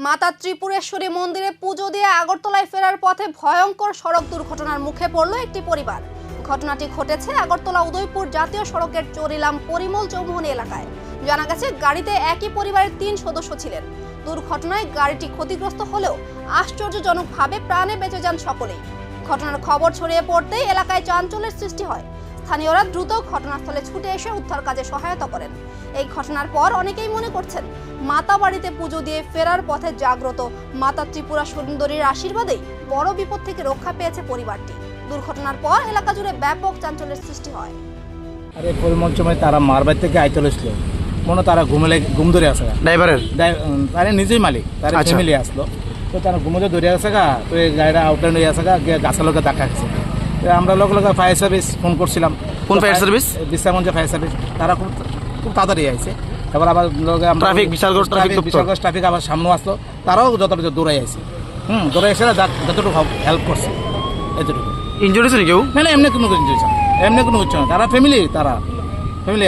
মাতা ত্রিপুরেশ্বরী মন্দিরে পুজো দিয়ে আগরতলায় ফেরার পথে ভয়ঙ্কর সড়ক দুর্ঘটনার মুখে পড়ল একটি পরিবার। ঘটনাটি ঘটেছে আগরতলা উদয়পুর জাতীয় সড়কের চরিলাম পরিমল চৌমুহনী এলাকায়। জানা গেছে গাড়িতে একই পরিবারের 3 সদস্য ছিলেন। দুর্ঘটনায় গাড়িটি ক্ষতিগ্রস্ত হলেও আশ্চর্যজনকভাবে প্রাণে বেঁচে যান সকলেই। ঘটনার খবর ছড়িয়ে পড়তেই এলাকায় চাঞ্চল্যের সৃষ্টি হয়। স্থানীয়রা দ্রুত ঘটনাস্থলে ছুটে এসে উদ্ধার কাজে সহায়তা করেন। এই ঘটনার পর অনেকেই মনে করছেন মাতা বাড়িতে পুজো দিয়ে ফেরার পথে জাগ্রত মাতা ত্রিপুরা সুন্দরীর আশীর্বাদেই বড় বিপদ থেকে রক্ষা পেয়েছে পরিবারটি। দুর্ঘটনার পর এলাকা জুড়ে ব্যাপক চাঞ্চল্যের সৃষ্টি হয়। আরে পরিমল চৌমুহনী তারা মারবাড়ি থেকে আইতে আসলো, মনে তারা ঘুম ধরে আসে ড্রাইভারের তারা নিজেই মালিক, তারা ফ্যামিলি আসলো, তো তারা ঘুমোতে ধরে আসে গা, তো এই গাড়িটা আউটলাইন হয়ে আসে গা, গাছের লোকে দেখা গেছে। আমরা লোক ফায়ার সার্ভিস ফোন করছিলাম। কোন fire service? Bishramganj fire service. তারা খুব তাড়াতাড়ি আইছে। এবার আবার ট্রাফিক বিশালগড় ট্রাফিক আবার সামনে আসলো, তারাও যতটুকু দৌড়াই আইছে। দৌড়ে এসে যতটুকু হেল্প করছে এতটুকু। ইনজুরি হয়েছে কেউ? না না, এমনি কোনো ইনজুরি না, এমনি কোনো কিছু না। তারা ফ্যামিলি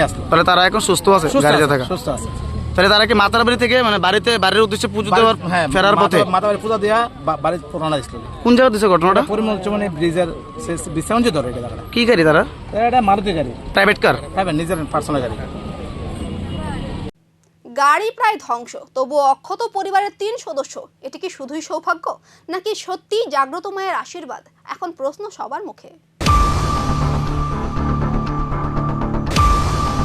আসলো। তাহলে তারা এখন সুস্থ আছে? গাড়িতে থাকা সুস্থ আছে। তাহলে তারা কি মাতার বাড়ি থেকে মানে বাড়ির উদ্দেশ্যে পুজো দেওয়ার ফেরার পথে মাতা বাড়ি পূজা দেওয়া বাড়ির পুরানা দিছিল। কোন জায়গা দিছে ঘটনাটা? পরিমল চৌমুহনী ব্রিজের বিশ্রামগঞ্জ ধরে এটা জায়গাটা। কি গাড়ি তারা? এটা মারুতি গাড়ি, প্রাইভেট কার? হ্যাঁ, নিজের পার্সোনাল গাড়ি। গাড়ি প্রায় ধ্বংস, তবুও অক্ষত পরিবারের 3 সদস্য। এটি কি শুধুই সৌভাগ্য নাকি সত্যিই জাগ্রত মায়ের আশীর্বাদ? এখন প্রশ্ন সবার মুখে।